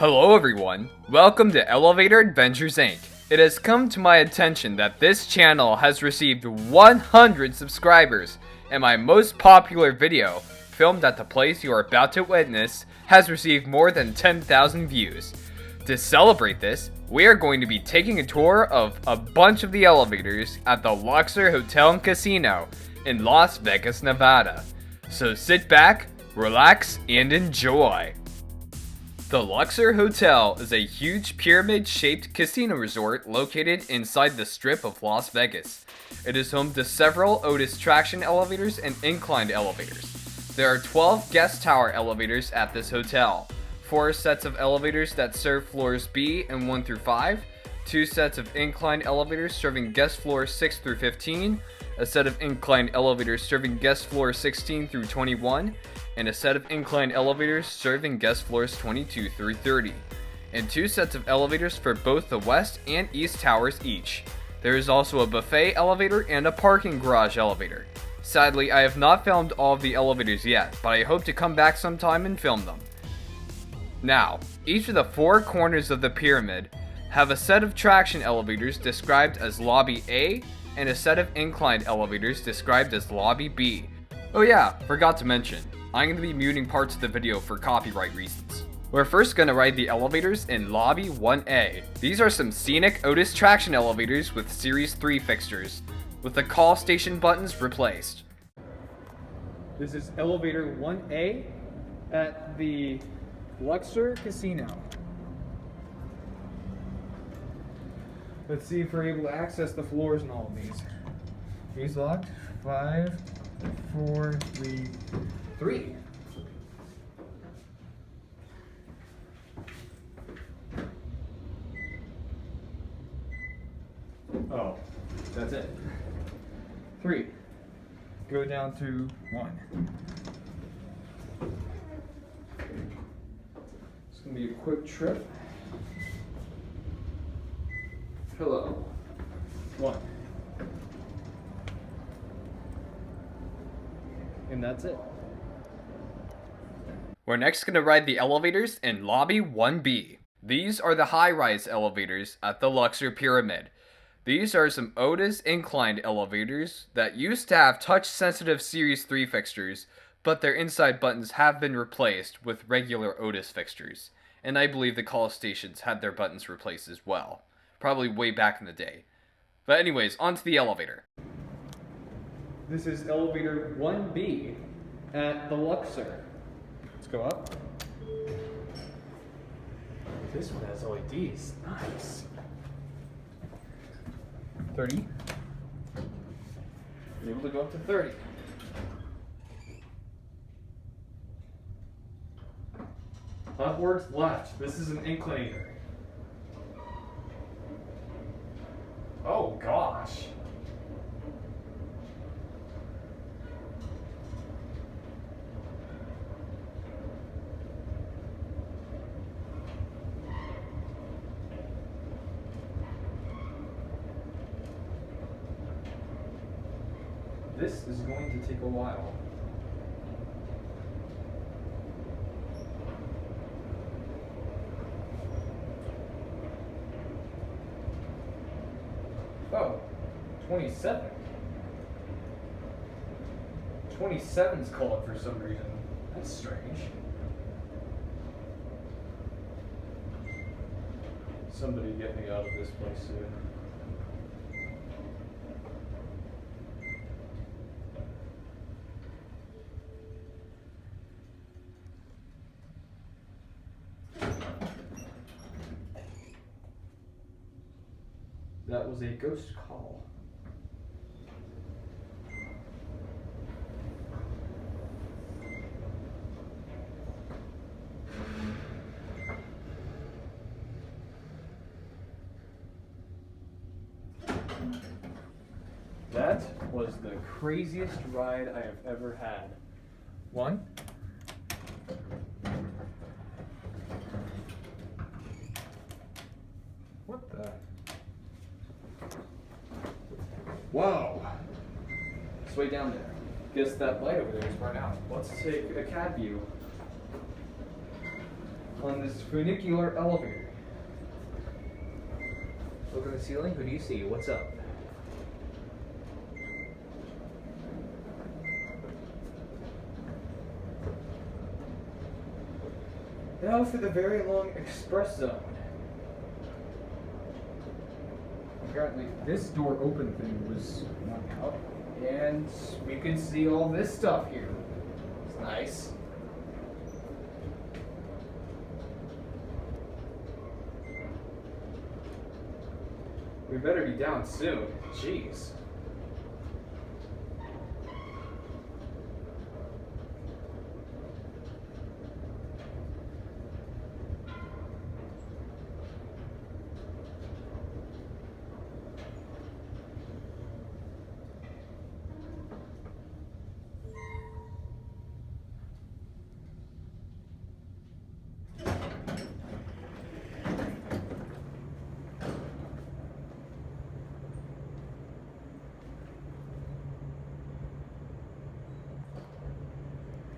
Hello everyone, welcome to Elevator Adventures Inc. It has come to my attention that this channel has received 100 subscribers, and my most popular video, filmed at the place you are about to witness, has received more than 10,000 views. To celebrate this, we are going to be taking a tour of a bunch of the elevators at the Luxor Hotel and Casino in Las Vegas, Nevada. So sit back, relax, and enjoy. The Luxor Hotel is a huge pyramid-shaped casino resort located inside the Strip of Las Vegas. It is home to several Otis traction elevators and inclined elevators. There are 12 guest tower elevators at this hotel, 4 sets of elevators that serve floors B and 1 through 5, 2 sets of inclined elevators serving guest floors 6 through 15, a set of inclined elevators serving guest floors 16 through 21, and a set of inclined elevators serving guest floors 22 through 30, and 2 sets of elevators for both the west and east towers each. There is also a buffet elevator and a parking garage elevator. Sadly, I have not filmed all of the elevators yet, but I hope to come back sometime and film them. Now, each of the 4 corners of the pyramid have a set of traction elevators described as Lobby A, and a set of inclined elevators described as Lobby B. Oh yeah, forgot to mention, I'm going to be muting parts of the video for copyright reasons. We're first going to ride the elevators in Lobby 1A. These are some scenic Otis traction elevators with Series 3 fixtures, with the call station buttons replaced. This is elevator 1A at the Luxor Casino. Let's see if we're able to access the floors in all of these. These locked. 5, 4, 3, 3. Oh, that's it. 3. Go down to 1. It's gonna be a quick trip. Hello. 1. And that's it. We're next going to ride the elevators in Lobby 1B. These are the high-rise elevators at the Luxor Pyramid. These are some Otis inclined elevators that used to have touch-sensitive Series 3 fixtures, but their inside buttons have been replaced with regular Otis fixtures. And I believe the call stations had their buttons replaced as well. Probably way back in the day. But anyways, onto the elevator. This is elevator 1B at the Luxor. Let's go up. This one has LEDs. Nice. 30. You're able to go up to 30. Upwards, left. This is an inclinator. Oh gosh. This is going to take a while. Oh, 27. 27's called for some reason. That's strange. Somebody get me out of this place soon. That was a ghost call. That was the craziest ride I have ever had. 1. What the? Whoa! It's way down there. Guess that light over there is burnt out. Let's take a cat view. on this funicular elevator. Look at the ceiling. Who do you see? What's up? Now for the very long express zone. Apparently this door open thing was not out, and we can see all this stuff here. It's nice. We better be down soon. Jeez.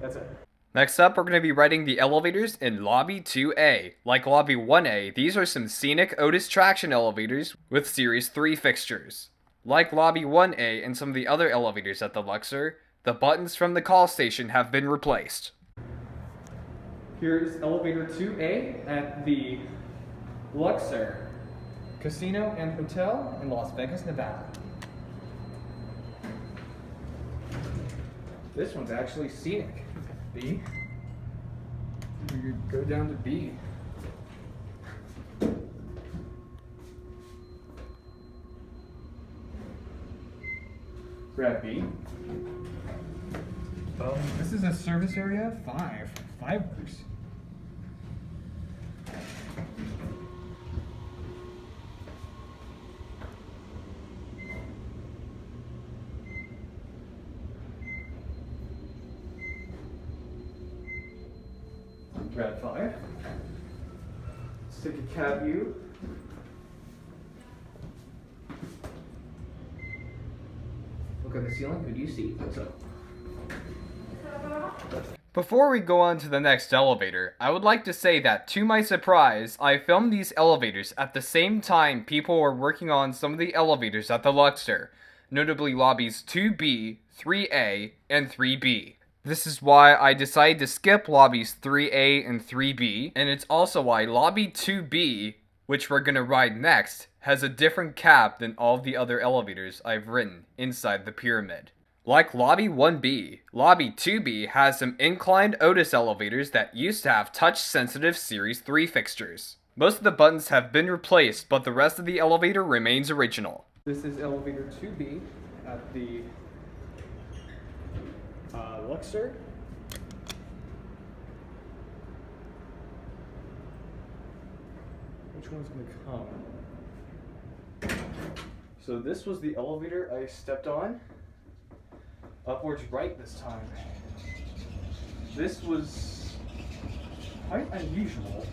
That's it. Next up, we're going to be riding the elevators in Lobby 2A. Like Lobby 1A, these are some scenic Otis traction elevators with Series 3 fixtures. Like Lobby 1A and some of the other elevators at the Luxor, the buttons from the call station have been replaced. Here is elevator 2A at the Luxor Casino and Hotel in Las Vegas, Nevada. This one's actually scenic. B. We could go down to B. Grab B. This is a service area 5. 5 groups. Grab 5. Let's take a cab view. Look at the ceiling. Who do you see? What's up? Before we go on to the next elevator, I would like to say that, to my surprise, I filmed these elevators at the same time people were working on some of the elevators at the Luxor, notably lobbies 2B, 3A, and 3B. This is why I decided to skip lobbies 3A and 3B, and it's also why lobby 2B, which we're gonna ride next, has a different cap than all the other elevators I've ridden inside the pyramid. Like lobby 1B, lobby 2B has some inclined Otis elevators that used to have touch-sensitive Series 3 fixtures. Most of the buttons have been replaced, but the rest of the elevator remains original. This is elevator 2B at the Luxor. Which one's gonna come? So this was the elevator I stepped on. Upwards right this time. This was quite unusual.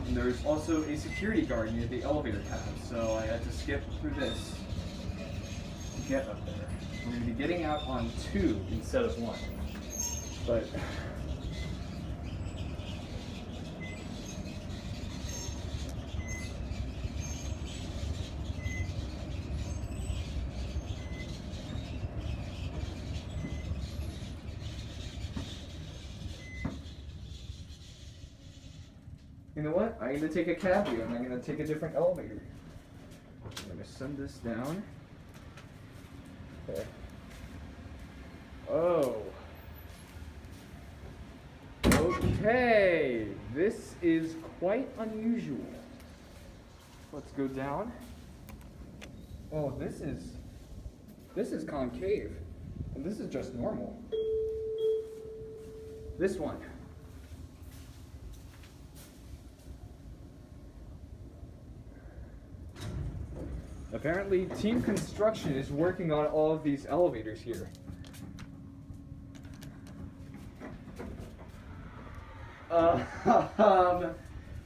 And there's also a security guard near the elevator tab, so I had to skip through this to get up there. We're going to be getting out on 2 instead of 1. But you know what? I'm going to take a cab here and I'm going to take a different elevator. I'm going to send this down. Okay. Oh. Okay. This is quite unusual. Let's go down. Oh, this is concave. And this is just normal. This one. Apparently, Team Construction is working on all of these elevators here.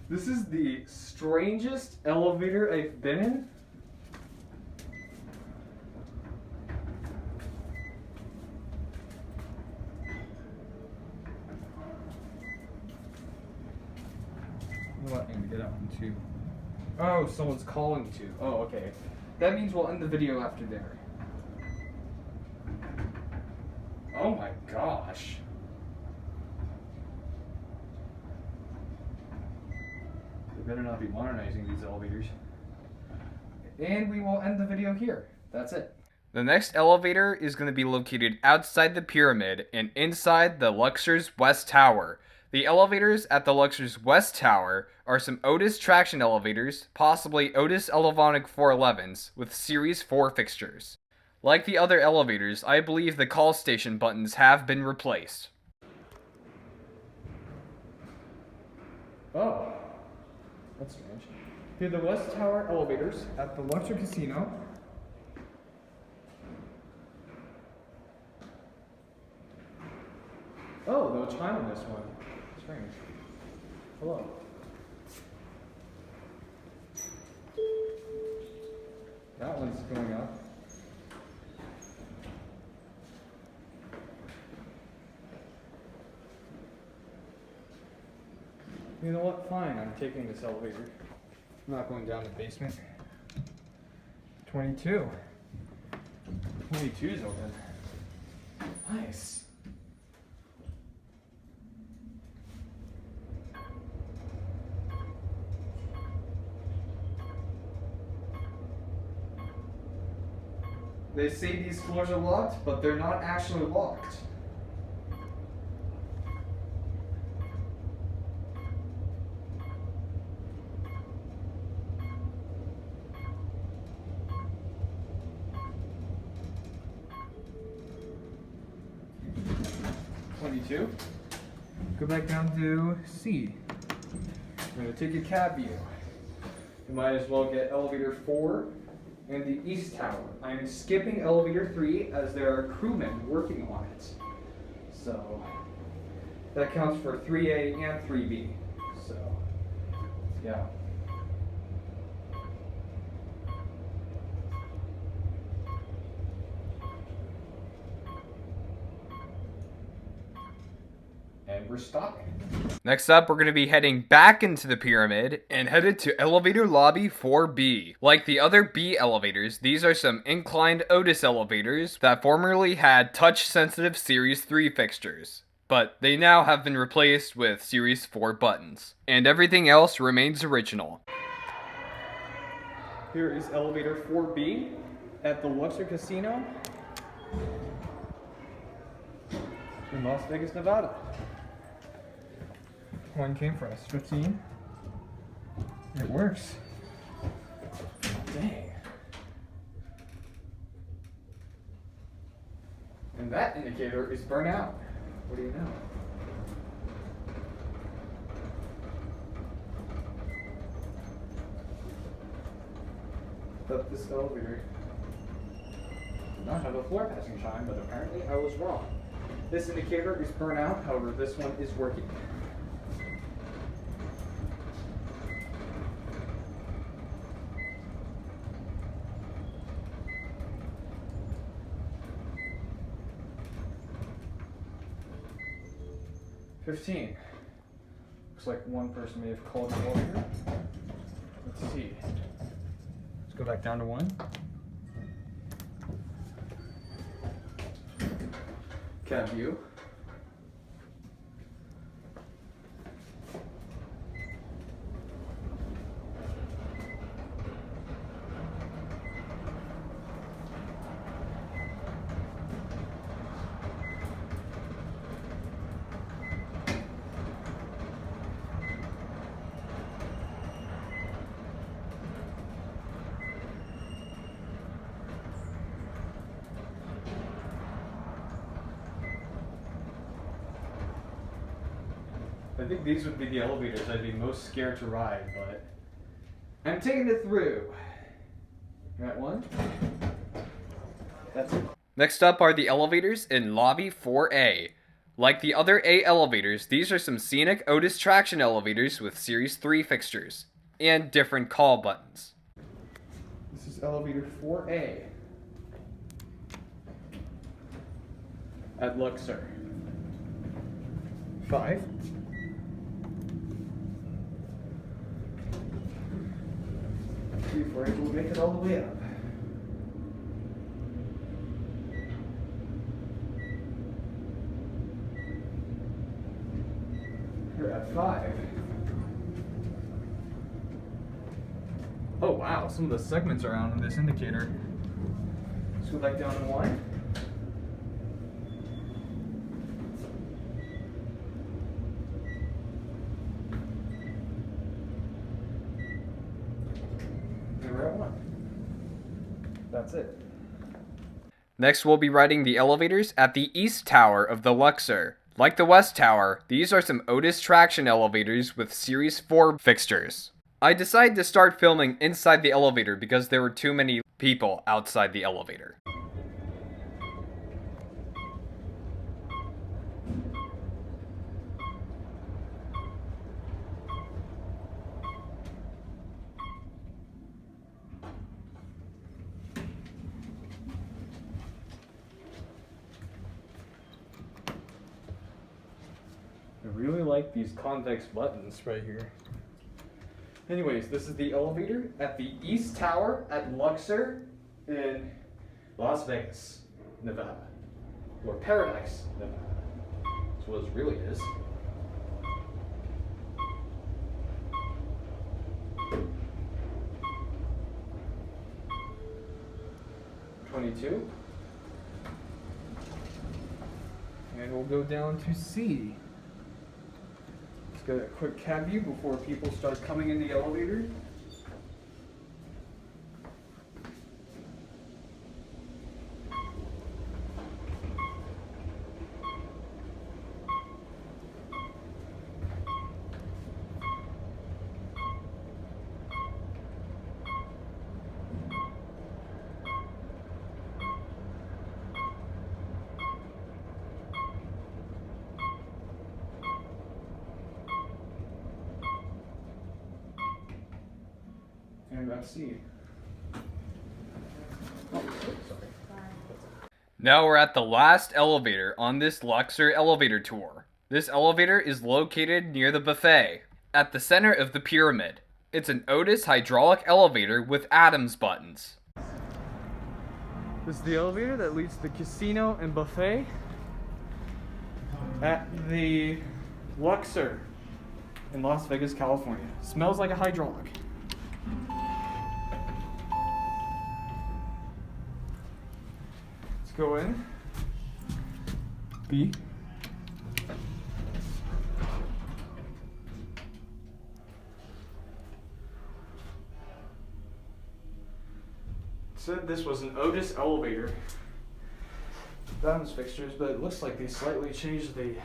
This is the strangest elevator I've been in. What? And get out on 2. Oh, someone's calling 2. Oh, okay. That means we'll end the video after there. Oh my gosh. They better not be modernizing these elevators. And we will end the video here. That's it. The next elevator is going to be located outside the pyramid and inside the Luxor's West Tower. The elevators at the Luxor's West Tower are some Otis traction elevators, possibly Otis Elevonic 411s, with Series 4 fixtures. Like the other elevators, I believe the call station buttons have been replaced. Oh, that's strange. Through the West Tower elevators at the Luxor Casino. Oh, no chime on this one. Strange. Hello. That one's going up. You know what? Fine, I'm taking this elevator. I'm not going down the basement. 22. 22's open. Nice. They say these floors are locked, but they're not actually locked. Go back down to C. We're going to take a cab view. You might as well get elevator 4 and the East Tower. I'm skipping elevator 3 as there are crewmen working on it. So that counts for 3A and 3B. So, yeah. And we're stopping. Next up, we're going to be heading back into the pyramid and headed to elevator lobby 4B. Like the other B elevators, these are some inclined Otis elevators that formerly had touch-sensitive Series 3 fixtures, but they now have been replaced with Series 4 buttons. And everything else remains original. Here is elevator 4B at the Luxor Casino in Las Vegas, Nevada. One came for us, 15. It works. Dang. And that indicator is burnout. What do you know? But this elevator did not have a floor passing chime, but apparently I was wrong. This indicator is burnout, however this one is working. Looks like one person may have called the elevator. Let's see. Let's go back down to 1. Cab view. I think these would be the elevators I'd be most scared to ride, but I'm taking it through. You're at 1? That's it. Next up are the elevators in lobby 4A. Like the other A elevators, these are some scenic Otis traction elevators with Series 3 fixtures and different call buttons. This is elevator 4A at Luxor. 5. before it will make it all the way up. We're at 5. Oh wow, some of the segments are on this indicator. Let's go back down to 1. And we're at 1. That's it. Next, we'll be riding the elevators at the East Tower of the Luxor. Like the West Tower, these are some Otis traction elevators with Series 4 fixtures. I decided to start filming inside the elevator because there were too many people outside the elevator. I really like these convex buttons right here. Anyways, this is the elevator at the East Tower at Luxor in Las Vegas, Nevada. Or Paradise, Nevada. That's what it really is. $22. And we'll go down to C. Let's get a quick cab view before people start coming in the elevator. And that's C. Oh, sorry. Now we're at the last elevator on this Luxor elevator tour. This elevator is located near the buffet, at the center of the pyramid. It's an Otis hydraulic elevator with Adams buttons. This is the elevator that leads to the casino and buffet at the Luxor in Las Vegas, California. Smells like a hydraulic. Let's go in. B. Said this was an Otis elevator. Adams fixtures, but it looks like they slightly changed the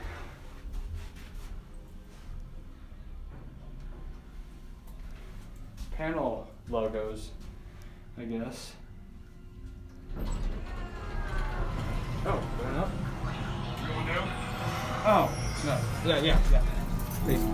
panel logos, I guess. Oh, going up? Going down? Oh, no. Yeah. Please.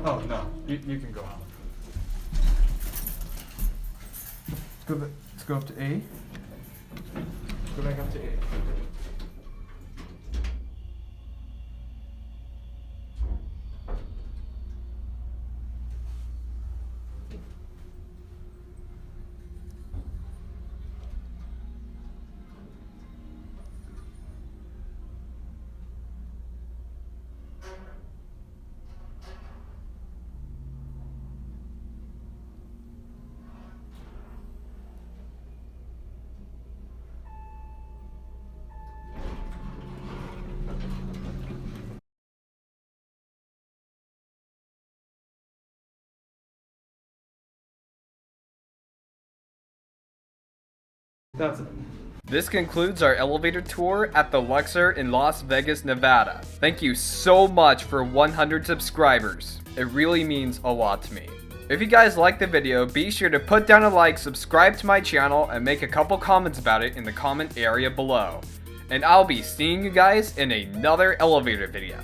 Oh, no. You can go out. Let's go up to A. Let's go back up to A. That's it. This concludes our elevator tour at the Luxor in Las Vegas, Nevada. Thank you so much for 100 subscribers. It really means a lot to me. If you guys liked the video, be sure to put down a like, subscribe to my channel, and make a couple comments about it in the comment area below. and I'll be seeing you guys in another elevator video.